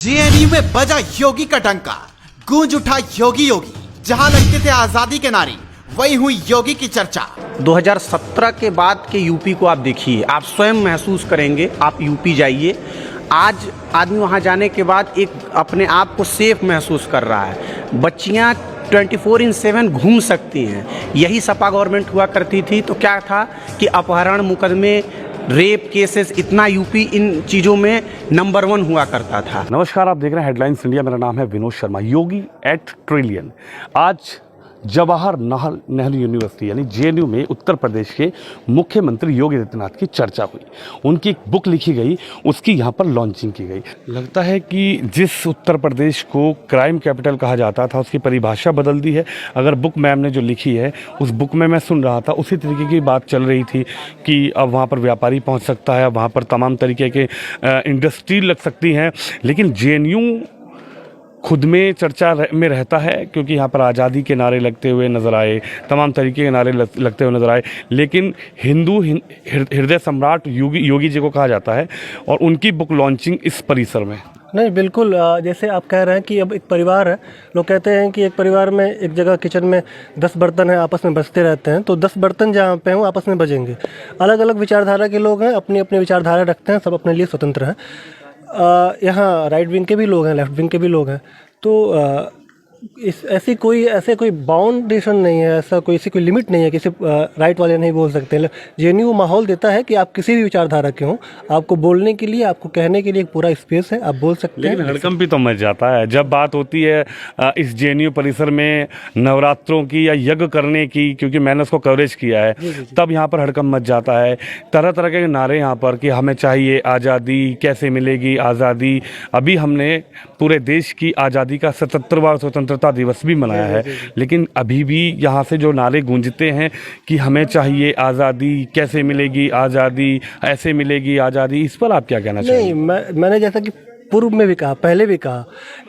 JNU में बजा योगी का डंका, गूंज उठा योगी योगी। जहां लगते थे आजादी के नारे, वही हुई योगी की चर्चा। 2017 के बाद के यूपी को आप देखिए, आप स्वयं महसूस करेंगे। आप यूपी जाइए, आज आदमी वहां जाने के बाद एक अपने आप को सेफ महसूस कर रहा है। बच्चियां 24/7 घूम सकती हैं। यही सपा गवर्नमेंट हुआ करती थी तो क्या था कि अपहरण मुकदमे, रेप केसेस, इतना यूपी इन चीज़ों में नंबर 1 हुआ करता था। नमस्कार, आप देख रहे हैं हेडलाइंस इंडिया। मेरा नाम है विनोद शर्मा। योगी एट ट्रिलियन। आज जवाहर नेहरू यूनिवर्सिटी यानी जेएनयू में उत्तर प्रदेश के मुख्यमंत्री योगी आदित्यनाथ की चर्चा हुई। उनकी एक बुक लिखी गई, उसकी यहाँ पर लॉन्चिंग की गई। लगता है कि जिस उत्तर प्रदेश को क्राइम कैपिटल कहा जाता था, उसकी परिभाषा बदल दी है। अगर बुक मैम ने जो लिखी है, उस बुक में मैं सुन रहा था उसी तरीके की बात चल रही थी कि अब वहाँ पर व्यापारी पहुँच सकता है, वहाँ पर तमाम तरीके के इंडस्ट्री लग सकती हैं। लेकिन जेएनयू खुद में चर्चा में रहता है क्योंकि यहाँ पर आज़ादी के नारे लगते हुए नज़र आए, तमाम तरीके के नारे लगते हुए नज़र आए। लेकिन हिंदू हृदय सम्राट योगी जी को कहा जाता है और उनकी बुक लॉन्चिंग इस परिसर में। नहीं, बिल्कुल। जैसे आप कह रहे हैं कि अब एक परिवार है, लोग कहते हैं कि एक परिवार में एक जगह किचन में 10 बर्तन हैं, आपस में बजते रहते हैं, तो 10 बर्तन जहाँ पे हों आपस में बजेंगे। अलग अलग विचारधारा के लोग हैं, अपनी अपनी विचारधारा रखते हैं, सब अपने लिए स्वतंत्र हैं। यहाँ राइट विंग के भी लोग हैं, लेफ्ट विंग के भी लोग हैं। तो ऐसे कोई बाउंडेशन नहीं है, ऐसी कोई लिमिट नहीं है कि सिर्फ राइट वाले नहीं बोल सकते। जेएनयू माहौल देता है कि आप किसी भी विचारधारा के हों, आपको बोलने के लिए, आपको कहने के लिए एक पूरा स्पेस है, आप बोल सकते हैं। लेकिन हड़कंप भी तो मच जाता है जब बात होती है इस जेएनयू परिसर में नवरात्रों की या यज्ञ करने की, क्योंकि मैंने उसको कवरेज किया है। तब यहाँ पर हड़कंप मच जाता है। तरह तरह के नारे यहाँ पर कि हमें चाहिए आज़ादी, कैसे मिलेगी आज़ादी। अभी हमने पूरे देश की आज़ादी का 77वां स्वतंत्रता दिवस भी मनाया है, लेकिन अभी भी यहाँ से जो नारे गूंजते हैं कि हमें चाहिए आज़ादी, कैसे मिलेगी आज़ादी, ऐसे मिलेगी आज़ादी, इस पर आप क्या कहना चाहिए? नहीं, मैंने जैसा कि पूर्व में भी कहा, पहले भी कहा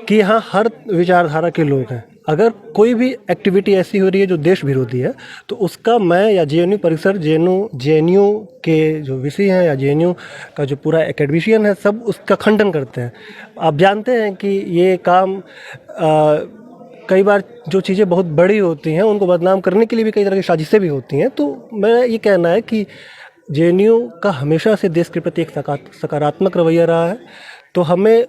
कि यहाँ हर विचारधारा के लोग हैं। अगर कोई भी एक्टिविटी ऐसी हो रही है जो देश विरोधी है, तो उसका मैं या जेएनयू परिसर, जेएनयू के जो वीसी हैं या जेएनयू का जो पूरा एकेडमिशियन है, सब उसका खंडन करते हैं। आप जानते हैं कि ये काम कई बार जो चीज़ें बहुत बड़ी होती हैं उनको बदनाम करने के लिए भी कई तरह की साजिशें भी होती हैं। तो मेरा ये कहना है कि जेएनयू का हमेशा से देश के प्रति एक सकारात्मक रवैया रहा है। तो हमें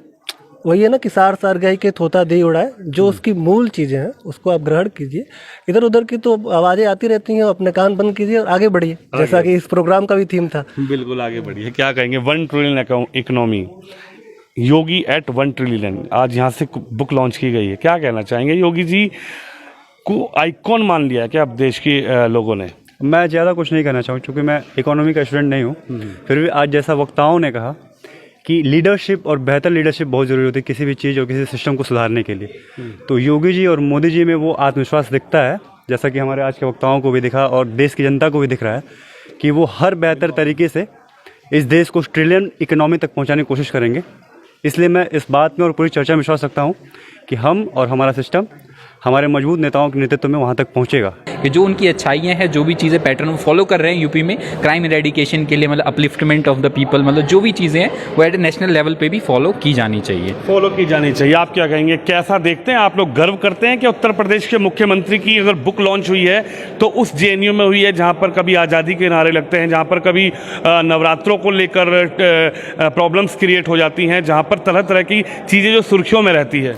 वही है ना कि सार सार गई के थोता दे उड़ाए, जो उसकी मूल चीज़ें हैं उसको आप ग्रहण कीजिए। इधर उधर की तो आवाज़ें आती रहती हैं, अपने कान बंद कीजिए और आगे बढ़िए, जैसा कि इस प्रोग्राम का भी थीम था। बिल्कुल आगे बढ़िए। क्या कहेंगे 1 ट्रिलियन इकोनॉमी, योगी एट 1 ट्रिलियन, आज यहाँ से बुक लॉन्च की गई है। क्या कहना चाहेंगे? योगी जी को आइकॉन मान लिया है क्या अब देश के लोगों ने? मैं ज़्यादा कुछ नहीं कहना चाहूँ क्योंकि मैं इकोनॉमी का स्टूडेंट नहीं हूँ। फिर भी आज जैसा वक्ताओं ने कहा कि लीडरशिप और बेहतर लीडरशिप बहुत ज़रूरी होती है किसी भी चीज़ और किसी सिस्टम को सुधारने के लिए। तो योगी जी और मोदी जी में वो आत्मविश्वास दिखता है, जैसा कि हमारे आज के वक्ताओं को भी दिखा और देश की जनता को भी दिख रहा है कि वो हर बेहतर तरीके से इस देश को ट्रिलियन इकोनॉमी तक पहुँचाने की कोशिश करेंगे। इसलिए मैं इस बात में और पूरी चर्चा में विश्वास रखता हूँ कि हम और हमारा सिस्टम हमारे मजबूत नेताओं के नेतृत्व में वहाँ तक पहुँचेगा। कि जो उनकी अच्छाइयाँ हैं, जो भी चीज़ें पैटर्न फॉलो कर रहे हैं यूपी में क्राइम इरेडिकेशन के लिए, मतलब अपलिफ्टमेंट ऑफ द पीपल, मतलब जो भी चीज़ें हैं वो एट नेशनल लेवल पे भी फॉलो की जानी चाहिए। आप क्या कहेंगे? कैसा देखते हैं आप लोग? गर्व करते हैं कि उत्तर प्रदेश के मुख्यमंत्री की अगर बुक लॉन्च हुई है तो उस जेएनयू में हुई है जहाँ पर कभी आज़ादी के नारे लगते हैं, जहाँ पर कभी नवरात्रों को लेकर प्रॉब्लम्स क्रिएट हो जाती हैं, जहाँ पर तरह तरह की चीज़ें जो सुर्खियों में रहती है?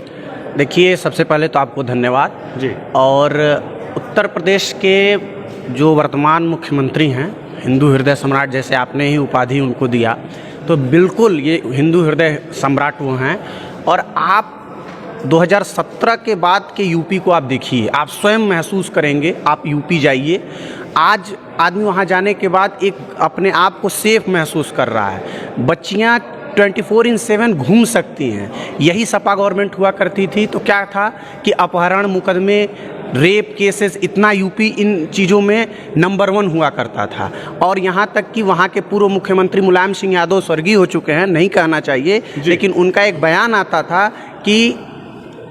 देखिए, सबसे पहले तो आपको धन्यवाद जी। और उत्तर प्रदेश के जो वर्तमान मुख्यमंत्री हैं, हिंदू हृदय सम्राट जैसे आपने ही उपाधि उनको दिया, तो बिल्कुल ये हिंदू हृदय सम्राट वो हैं। और आप 2017 के बाद के यूपी को आप देखिए, आप स्वयं महसूस करेंगे। आप यूपी जाइए, आज आदमी वहाँ जाने के बाद एक अपने आप को सेफ महसूस कर रहा है। बच्चियाँ 24/7 घूम सकती हैं। यही सपा गवर्नमेंट हुआ करती थी तो क्या था कि अपहरण मुकदमे, रेप केसेस, इतना यूपी इन चीज़ों में नंबर 1 हुआ करता था। और यहाँ तक कि वहाँ के पूर्व मुख्यमंत्री मुलायम सिंह यादव स्वर्गीय हो चुके हैं, नहीं कहना चाहिए, लेकिन उनका एक बयान आता था कि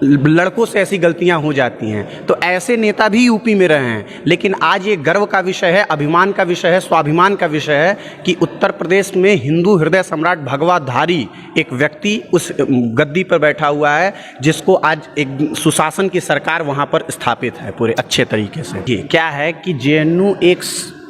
लड़कों से ऐसी गलतियां हो जाती हैं। तो ऐसे नेता भी यूपी में रहे हैं, लेकिन आज ये गर्व का विषय है, अभिमान का विषय है, स्वाभिमान का विषय है कि उत्तर प्रदेश में हिंदू हृदय सम्राट भगवाधारी एक व्यक्ति उस गद्दी पर बैठा हुआ है, जिसको आज एक सुशासन की सरकार वहाँ पर स्थापित है पूरे अच्छे तरीके से। ये क्या है कि जेएनयू एक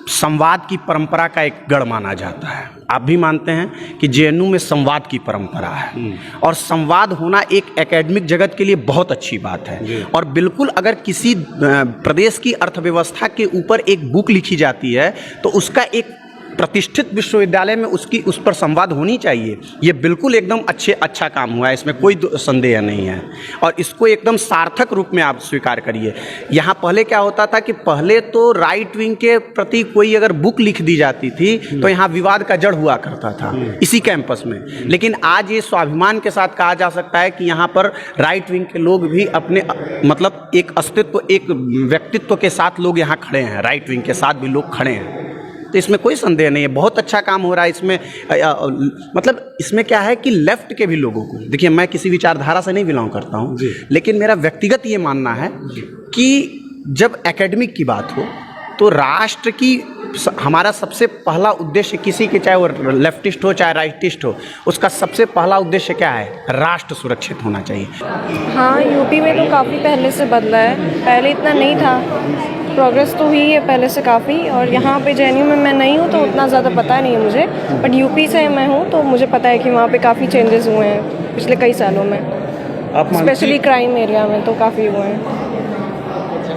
संवाद की परंपरा का एक गढ़ माना जाता है। आप भी मानते हैं कि जेएनयू में संवाद की परंपरा है, और संवाद होना एक एकेडमिक जगत के लिए बहुत अच्छी बात है। और बिल्कुल अगर किसी प्रदेश की अर्थव्यवस्था के ऊपर एक बुक लिखी जाती है तो उसका एक प्रतिष्ठित विश्वविद्यालय में उस पर संवाद होनी चाहिए। ये बिल्कुल एकदम अच्छा काम हुआ है, इसमें कोई संदेह नहीं है, और इसको एकदम सार्थक रूप में आप स्वीकार करिए। यहाँ पहले क्या होता था कि पहले तो राइट विंग के प्रति कोई अगर बुक लिख दी जाती थी तो यहाँ विवाद का जड़ हुआ करता था इसी कैंपस में। लेकिन आज ये स्वाभिमान के साथ कहा जा सकता है कि यहाँ पर राइट विंग के लोग भी अपने मतलब एक अस्तित्व, एक व्यक्तित्व के साथ लोग यहाँ खड़े हैं, राइट विंग के साथ भी लोग खड़े हैं। तो इसमें कोई संदेह नहीं है, बहुत अच्छा काम हो रहा है इसमें। मतलब इसमें क्या है कि लेफ्ट के भी लोगों को, देखिए मैं किसी विचारधारा से नहीं बिलोंग करता हूँ, लेकिन मेरा व्यक्तिगत ये मानना है कि जब एकेडमिक की बात हो तो राष्ट्र की हमारा सबसे पहला उद्देश्य किसी के, चाहे वो लेफ्टिस्ट हो चाहे राइटिस्ट हो, उसका सबसे पहला उद्देश्य क्या है? राष्ट्र सुरक्षित होना चाहिए। हाँ, यूपी में तो काफ़ी पहले से बदला है, पहले इतना नहीं था, प्रोग्रेस तो हुई है पहले से काफ़ी। और यहाँ पे जेएनयू में मैं नहीं हूँ तो उतना ज़्यादा पता नहीं है मुझे, बट यूपी से मैं हूँ तो मुझे पता है कि वहाँ पे काफ़ी चेंजेस हुए हैं पिछले कई सालों में, स्पेशली क्राइम एरिया में तो काफ़ी हुए हैं।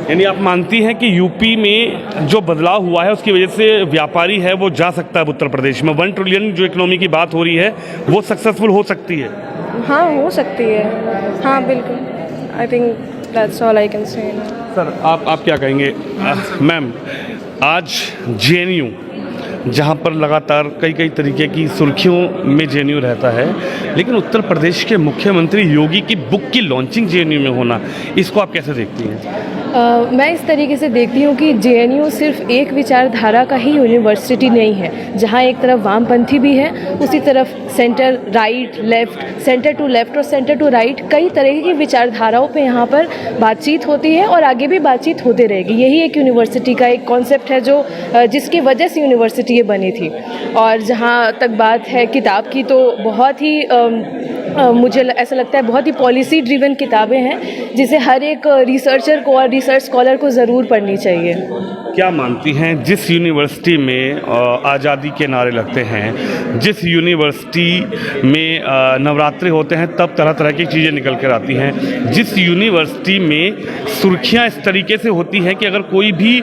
यानी आप मानती हैं कि यूपी में जो बदलाव हुआ है उसकी वजह से व्यापारी है वो जा सकता है उत्तर प्रदेश में, 1 ट्रिलियन जो इकोनॉमी की बात हो रही है वो सक्सेसफुल हो सकती है? हाँ, हो सकती है, हाँ बिल्कुल। I think that's all I can say. Sir आप क्या कहेंगे? मैम, आज जेएनयू जहाँ पर लगातार कई तरीके की सुर्खियों में जेएनयू रहता है, लेकिन उत्तर प्रदेश के मुख्यमंत्री योगी की बुक की लॉन्चिंग जेएनयू में होना, इसको आप कैसे देखती हैं? मैं इस तरीके से देखती हूँ कि जेएनयू सिर्फ एक विचारधारा का ही यूनिवर्सिटी नहीं है, जहाँ एक तरफ वामपंथी भी है, उसी तरफ centre right left, centre to left और सेंटर टू राइट, कई तरह की विचारधाराओं पे यहाँ पर बातचीत होती है और आगे भी बातचीत होते रहेगी। यही एक यूनिवर्सिटी का एक कॉन्सेप्ट है जो जिसकी वजह से यूनिवर्सिटी ये बनी थी। और जहाँ तक बात है किताब की, तो बहुत ही मुझे ऐसा लगता है बहुत ही पॉलिसी ड्रिवन किताबें हैं, जिसे हर एक रिसर्चर को और रिसर्च स्कॉलर को ज़रूर पढ़नी चाहिए। क्या मानती हैं, जिस यूनिवर्सिटी में आज़ादी के नारे लगते हैं, जिस यूनिवर्सिटी में नवरात्रि होते हैं तब तरह तरह की चीज़ें निकल कर आती हैं, जिस यूनिवर्सिटी में सुर्खियां इस तरीके से होती हैं कि अगर कोई भी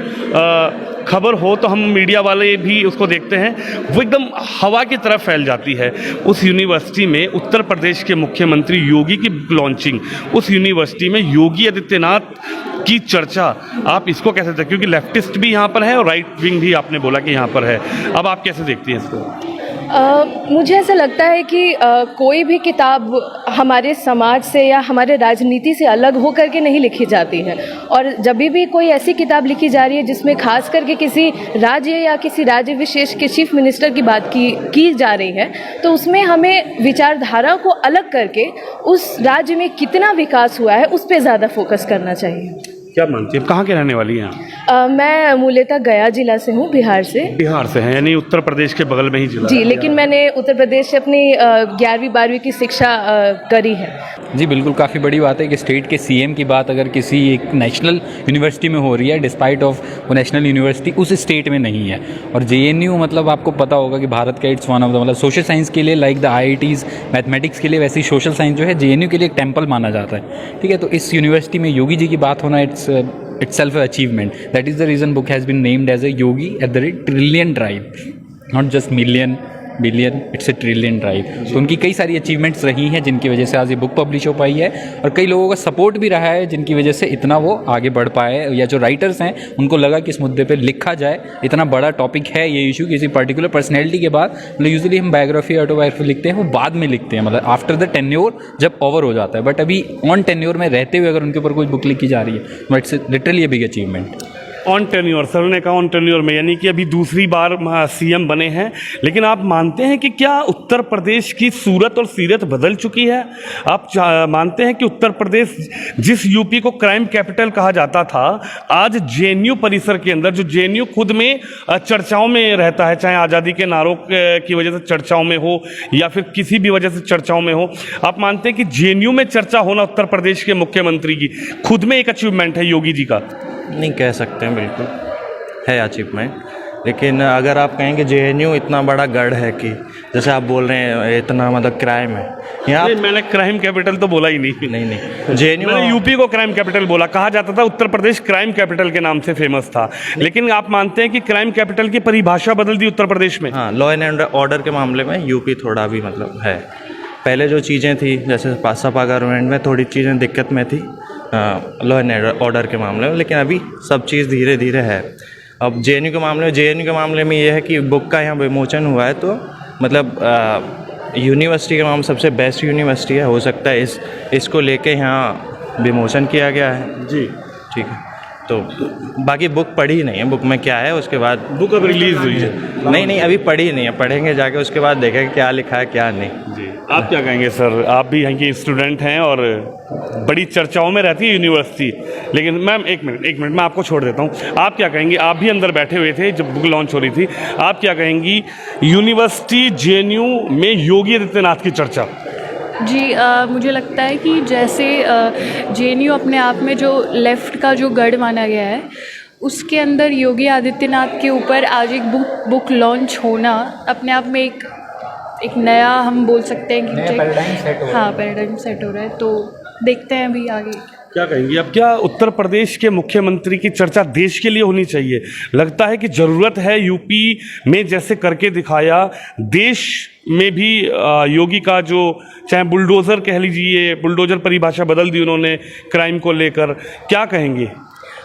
खबर हो तो हम मीडिया वाले भी उसको देखते हैं, वो एकदम हवा की तरफ फैल जाती है, उस यूनिवर्सिटी में उत्तर प्रदेश के मुख्यमंत्री योगी की लॉन्चिंग, उस यूनिवर्सिटी में योगी आदित्यनाथ की चर्चा, आप इसको कैसे देखते हैं? क्योंकि लेफ्टिस्ट भी यहाँ पर है और राइट विंग भी आपने बोला कि यहाँ पर है, अब आप कैसे देखती हैं इसको? मुझे ऐसा लगता है कि कोई भी किताब हमारे समाज से या हमारे राजनीति से अलग हो करके नहीं लिखी जाती है, और जब भी कोई ऐसी किताब लिखी जा रही है जिसमें खास करके किसी राज्य या किसी राज्य विशेष के चीफ मिनिस्टर की बात की जा रही है, तो उसमें हमें विचारधारा को अलग करके उस राज्य में कितना विकास हुआ है उस पर ज़्यादा फोकस करना चाहिए। क्या मानती हैं? कहाँ के रहने वाली हैं? मैं मूलतः गया जिला से हूँ, बिहार से। बिहार से हैं, यानी उत्तर प्रदेश के बगल में ही जिला? जी, लेकिन मैंने उत्तर प्रदेश से अपनी 11वीं 12वीं की शिक्षा करी है। जी बिल्कुल, काफ़ी बड़ी बात है कि स्टेट के सीएम की बात अगर किसी एक नेशनल यूनिवर्सिटी में हो रही है, डिस्पाइट ऑफ वो नेशनल यूनिवर्सिटी उस स्टेट में नहीं है। और जेएनयू मतलब आपको पता होगा कि भारत का इट्स वन ऑफ द, मतलब सोशल साइंस के लिए लाइक द आईआईटीज़, मैथमेटिक्स के लिए वैसी सोशल साइंस जो है जेएनयू के लिए एक टेम्पल माना जाता है। ठीक है, तो इस यूनिवर्सिटी में योगी जी की बात होना itself an achievement. That is the reason book has been named as a Yogi at the rate trillion drive, not just million billion, it's a trillion drive. तो उनकी कई सारी अचीवमेंट्स रही हैं जिनकी वजह से आज ये बुक पब्लिश हो पाई है, और कई लोगों का सपोर्ट भी रहा है जिनकी वजह से इतना वो आगे बढ़ पाए, या जो राइटर्स हैं उनको लगा कि इस मुद्दे पे लिखा जाए, इतना बड़ा टॉपिक है ये इशू किसी पर्टिकुलर पर्सनैलिटी के बाद। मतलब यूजुअली हम बायोग्राफी ऑटोबायोग्राफी लिखते हैं वो बाद में लिखते हैं, मतलब आफ्टर द टेन्योर जब ओवर हो जाता है, बट अभी ऑन टेन्योर में रहते हुए अगर उनके ऊपर कोई बुक लिखी जा रही है, it's literally a big achievement. On tenure, sir ने कहा ऑन टेन्योर में, यानी कि अभी दूसरी बार सीएम बने हैं, लेकिन आप मानते हैं कि क्या उत्तर प्रदेश की सूरत और सीरत बदल चुकी है? आप मानते हैं कि उत्तर प्रदेश जिस यूपी को क्राइम कैपिटल कहा जाता था, आज जेएनयू परिसर के अंदर, जो जेएनयू खुद में चर्चाओं में रहता है, चाहे आज़ादी के नारों की वजह से चर्चाओं में हो या फिर किसी भी वजह से चर्चाओं में हो, आप मानते हैं कि जेएनयू में चर्चा होना उत्तर प्रदेश के मुख्यमंत्री की खुद में एक अचीवमेंट है योगी जी का? नहीं कह सकते हैं, बिल्कुल है अचीवमेंट, लेकिन अगर आप कहेंगे जेएनयू इतना बड़ा गढ़ है कि जैसे आप बोल रहे हैं इतना मतलब क्राइम है यहाँ, मैंने क्राइम कैपिटल तो बोला ही नहीं। नहीं जेएनयू, मैंने यूपी को क्राइम कैपिटल बोला। कहा जाता था उत्तर प्रदेश क्राइम कैपिटल के नाम से फेमस था, लेकिन आप मानते हैं कि क्राइम कैपिटल की परिभाषा बदल दी उत्तर प्रदेश में? हाँ, लॉ एंड ऑर्डर के मामले में यूपी थोड़ा भी मतलब है। पहले जो चीज़ें थी, जैसे सपा गवर्नमेंट में थोड़ी चीज़ें दिक्कत में थी लॉ एंड ऑर्डर के मामले में, लेकिन अभी सब चीज़ धीरे धीरे है। अब जेएनयू के मामले में ये है कि बुक का यहाँ विमोचन हुआ है, तो मतलब यूनिवर्सिटी के मामले सबसे बेस्ट यूनिवर्सिटी है, हो सकता है इसको लेके यहाँ विमोचन किया गया है जी। ठीक है, तो बाकी बुक पढ़ी नहीं है, बुक में क्या है उसके बाद। बुक अब रिलीज हुई है? नहीं अभी पढ़ी नहीं है, पढ़ेंगे जाके, उसके बाद देखेंगे क्या लिखा है क्या नहीं जी। आप क्या कहेंगे सर? आप भी यहाँ के स्टूडेंट हैं और बड़ी चर्चाओं में रहती है यूनिवर्सिटी, लेकिन मैम एक मिनट मैं आपको छोड़ देता हूँ। आप क्या कहेंगे? आप भी अंदर बैठे हुए थे जब बुक लॉन्च हो रही थी, आप क्या कहेंगी यूनिवर्सिटी जेएनयू में योगी आदित्यनाथ की चर्चा? जी मुझे लगता है कि जैसे जेएनयू अपने आप में जो लेफ़्ट का जो गढ़ माना गया है, उसके अंदर योगी आदित्यनाथ के ऊपर आज एक बुक लॉन्च होना अपने आप में एक नया, हम बोल सकते हैं कि पैराडाइम सेट हो रहा है। तो देखते हैं अभी आगे क्या कहेंगी। अब क्या उत्तर प्रदेश के मुख्यमंत्री की चर्चा देश के लिए होनी चाहिए? लगता है कि ज़रूरत है यूपी में जैसे करके दिखाया, देश में भी योगी का जो चाहे बुलडोज़र कह लीजिए, बुलडोज़र परिभाषा बदल दी उन्होंने क्राइम को लेकर, क्या कहेंगे?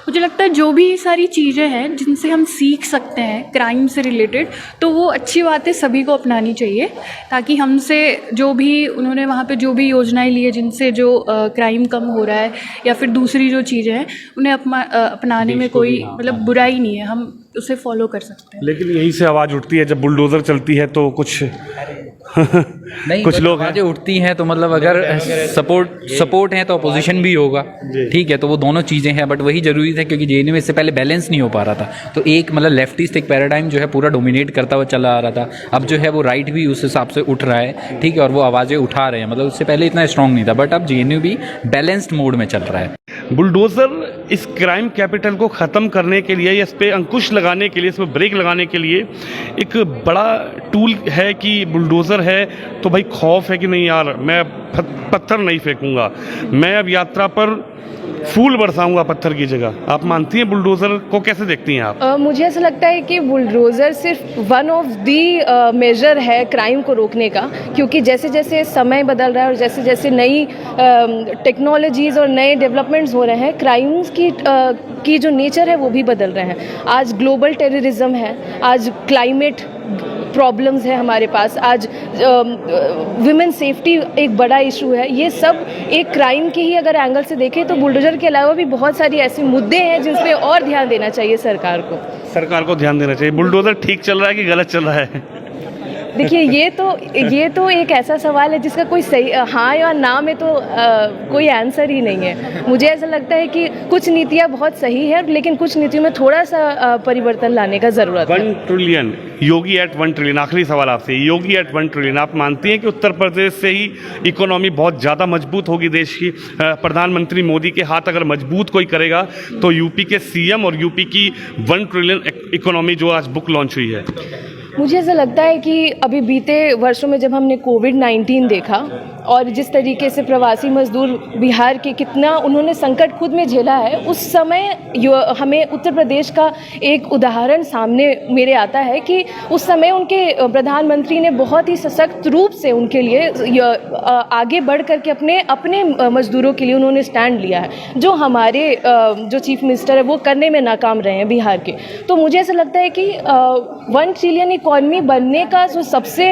मुझे लगता है जो भी ये सारी चीज़ें हैं जिनसे हम सीख सकते हैं क्राइम से रिलेटेड, तो वो अच्छी बातें सभी को अपनानी चाहिए, ताकि हमसे जो भी उन्होंने वहाँ पे जो भी योजनाएं ली है जिनसे जो क्राइम कम हो रहा है या फिर दूसरी जो चीज़ें हैं उन्हें अपनाने में कोई मतलब बुराई नहीं है, हम उसे फॉलो कर सकते हैं। लेकिन यहीं से आवाज़ उठती है जब बुलडोज़र चलती है तो कुछ नहीं, कुछ लोग आवाज़ें उठती हैं तो मतलब अगर सपोर्ट है तो अपोजिशन भी होगा, ठीक है, तो वो दोनों चीज़ें हैं। बट वही जरूरी था क्योंकि जेएनयू में इससे पहले बैलेंस नहीं हो पा रहा था, तो एक मतलब लेफ्टिस्ट एक पैराडाइम जो है पूरा डोमिनेट करता हुआ चला आ रहा था। अब जो है वो राइट भी उस हिसाब से उठ रहा है, ठीक है, और वो आवाज़ें उठा रहे हैं, मतलब उससे पहले इतना स्ट्रॉन्ग नहीं था, बट अब जेएनयू भी बैलेंस्ड मोड में चल रहा है। बुलडोज़र इस क्राइम कैपिटल को ख़त्म करने के लिए, इस पर अंकुश लगाने के लिए, इस पर ब्रेक लगाने के लिए एक बड़ा टूल है कि बुलडोज़र है तो भाई खौफ है कि नहीं यार मैं पत्थर नहीं फेंकूंगा, मैं अब यात्रा पर फूल बरसाऊंगा पत्थर की जगह। आप मानती हैं? बुलडोज़र को कैसे देखती हैं आप? मुझे ऐसा लगता है कि बुलडोज़र सिर्फ वन ऑफ दी मेजर है क्राइम को रोकने का, क्योंकि जैसे जैसे समय बदल रहा है और जैसे जैसे नई टेक्नोलॉजीज़ और नए डेवलपमेंट्स हो रहे हैं, क्राइम्स की जो नेचर है वो भी बदल रहे हैं। आज ग्लोबल टेररिज्म है, आज क्लाइमेट प्रॉब्लम्स है हमारे पास, आज विमेन सेफ्टी एक बड़ा इशू है। ये सब एक क्राइम के ही अगर एंगल से देखें तो बुलडोज़र के अलावा भी बहुत सारी ऐसे मुद्दे हैं जिन पे और ध्यान देना चाहिए सरकार को ध्यान देना चाहिए। बुलडोज़र ठीक चल रहा है कि गलत चल रहा है? देखिए ये तो एक ऐसा सवाल है जिसका कोई सही हाँ या ना में तो कोई आंसर ही नहीं है। मुझे ऐसा लगता है कि कुछ नीतियाँ बहुत सही है, लेकिन कुछ नीतियों में थोड़ा सा परिवर्तन लाने का ज़रूरत है। 1 ट्रिलियन, योगी एट 1 ट्रिलियन, आखिरी सवाल आपसे, योगी एट 1 ट्रिलियन, आप मानती हैं कि उत्तर प्रदेश से ही इकोनॉमी बहुत ज़्यादा मजबूत होगी देश की? प्रधानमंत्री मोदी के हाथ अगर मजबूत कोई करेगा तो यूपी के सीएम और यूपी की 1 ट्रिलियन इकोनॉमी जो आज बुक लॉन्च हुई है? मुझे ऐसा लगता है कि अभी बीते वर्षों में जब हमने कोविड-19 देखा और जिस तरीके से प्रवासी मजदूर बिहार के कितना उन्होंने संकट खुद में झेला है, उस समय हमें उत्तर प्रदेश का एक उदाहरण सामने मेरे आता है कि उस समय उनके प्रधानमंत्री ने बहुत ही सशक्त रूप से उनके लिए आगे बढ़ करके अपने मजदूरों के लिए उन्होंने स्टैंड लिया है, जो हमारे जो चीफ मिनिस्टर है वो करने में नाकाम रहे हैं बिहार के। तो मुझे ऐसा लगता है कि 1 ट्रिलियन इकॉनमी बनने का जो सबसे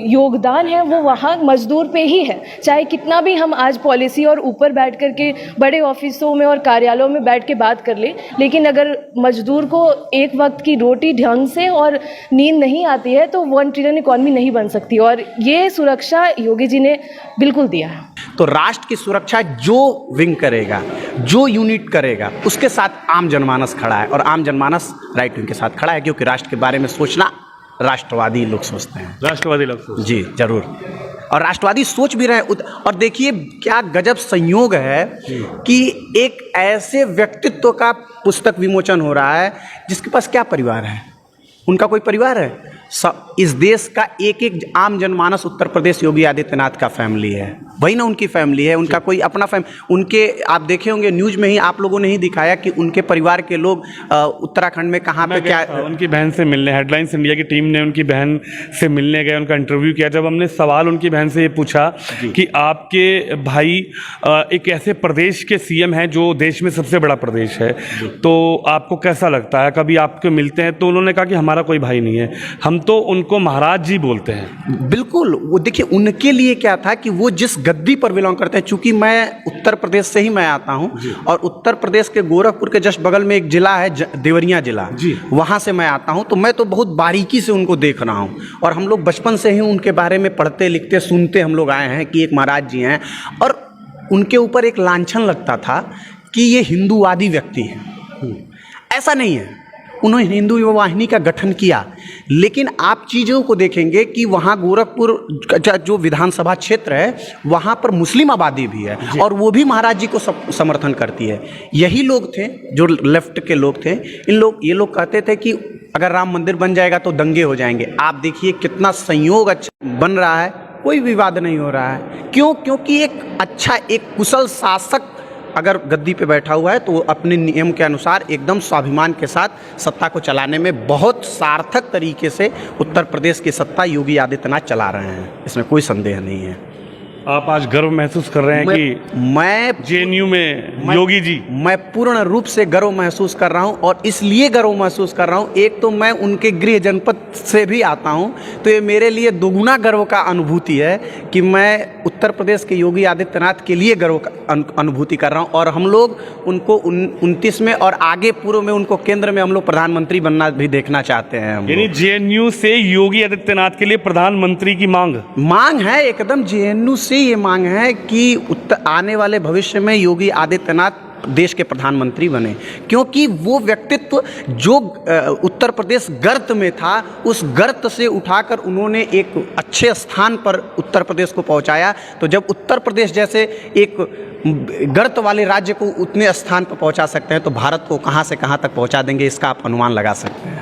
योगदान है वो वहाँ मजदूर पे ही है। है। चाहे कितना भी हम आज पॉलिसी और ऊपर बैठ कर के बड़े ऑफिसों में और कार्यालयों में बैठ के बात कर ले, लेकिन अगर मजदूर को एक वक्त की रोटी ढंग से और नींद नहीं आती है तो 1 ट्रिलियन इकॉनमी नहीं बन सकती, और ये सुरक्षा योगी जी ने बिल्कुल दिया है। तो राष्ट्र की सुरक्षा जो विंग करेगा, जो यूनिट करेगा, उसके साथ आम जनमानस खड़ा है, और आम जनमानस राइट विंग के साथ खड़ा है, क्योंकि राष्ट्र के बारे में सोचना राष्ट्रवादी लोग सोचते हैं। राष्ट्रवादी लोग जी जरूर, और राष्ट्रवादी सोच भी रहे हैं। और देखिए क्या गजब संयोग है कि एक ऐसे व्यक्तित्व का पुस्तक विमोचन हो रहा है जिसके पास क्या परिवार है, उनका कोई परिवार है? इस देश का एक एक आम जनमानस उत्तर प्रदेश योगी आदित्यनाथ का फैमिली है, वही ना उनकी फैमिली है, उनका कोई अपना उनके आप देखे होंगे न्यूज में ही आप लोगों ने ही दिखाया कि उनके परिवार के लोग उत्तराखंड में कहाँ पे क्या उनकी बहन से मिलने, हेडलाइंस इंडिया की टीम ने उनकी बहन से मिलने गए, उनका इंटरव्यू किया। जब हमने सवाल उनकी बहन से ये पूछा कि आपके भाई एक ऐसे प्रदेश के सीएम हैं जो देश में सबसे बड़ा प्रदेश है, तो आपको कैसा लगता है, कभी आपको मिलते हैं? तो उन्होंने कहा कि हमारा कोई भाई नहीं है, हम तो उनको महाराज जी बोलते हैं। बिल्कुल, वो देखिए उनके लिए क्या था कि वो जिस गद्दी पर बिलोंग करते हैं, चूंकि मैं उत्तर प्रदेश से ही मैं आता हूं, और उत्तर प्रदेश के गोरखपुर के जस्ट बगल में एक जिला है देवरिया जिला, वहां से मैं आता हूं, तो मैं तो बहुत बारीकी से उनको देख रहा हूं, और हम लोग बचपन से ही उनके बारे में पढ़ते लिखते सुनते हम लोग आए हैं कि एक महाराज जी हैं, और उनके ऊपर एक लांछन लगता था कि ये हिंदूवादी व्यक्ति हैं। ऐसा नहीं है, उन्होंने हिंदू युवा वाहिनी का गठन किया, लेकिन आप चीज़ों को देखेंगे कि वहाँ गोरखपुर जो विधानसभा क्षेत्र है वहाँ पर मुस्लिम आबादी भी है, और वो भी महाराज जी को समर्थन करती है। यही लोग थे जो लेफ्ट के लोग थे, ये लोग कहते थे कि अगर राम मंदिर बन जाएगा तो दंगे हो जाएंगे। आप देखिए कितना संयोग अच्छा बन रहा है, कोई विवाद नहीं हो रहा है। क्यों? क्योंकि एक अच्छा एक कुशल शासक अगर गद्दी पे बैठा हुआ है तो वो अपने नियम के अनुसार एकदम स्वाभिमान के साथ सत्ता को चलाने में बहुत सार्थक तरीके से उत्तर प्रदेश की सत्ता योगी आदित्यनाथ चला रहे हैं, इसमें कोई संदेह नहीं है। आप आज गर्व महसूस कर रहे हैं कि मैं जेएनयू में योगी जी? मैं पूर्ण रूप से गर्व महसूस कर रहा हूं, और इसलिए गर्व महसूस कर रहा हूं, एक तो मैं उनके गृह जनपद से भी आता हूं, तो ये मेरे लिए दोगुना गर्व का अनुभूति है कि मैं उत्तर प्रदेश के योगी आदित्यनाथ के लिए गर्व का अनुभूति कर रहा हूं, और हम लोग उनको 29 में और आगे पूर्व में उनको केंद्र में हम लोग प्रधानमंत्री बनना भी देखना चाहते हैं। यानी जेएनयू से योगी आदित्यनाथ के लिए प्रधानमंत्री की मांग है, एकदम जेएनयू से ये मांग है कि आने वाले भविष्य में योगी आदित्यनाथ देश के प्रधानमंत्री बने, क्योंकि वो व्यक्तित्व जो उत्तर प्रदेश गर्त में था, उस गर्त से उठाकर उन्होंने एक अच्छे स्थान पर उत्तर प्रदेश को पहुंचाया। तो जब उत्तर प्रदेश जैसे एक गर्त वाले राज्य को उतने स्थान पर पहुंचा सकते हैं, तो भारत को कहां से कहां तक पहुंचा देंगे, इसका आप अनुमान लगा सकते हैं।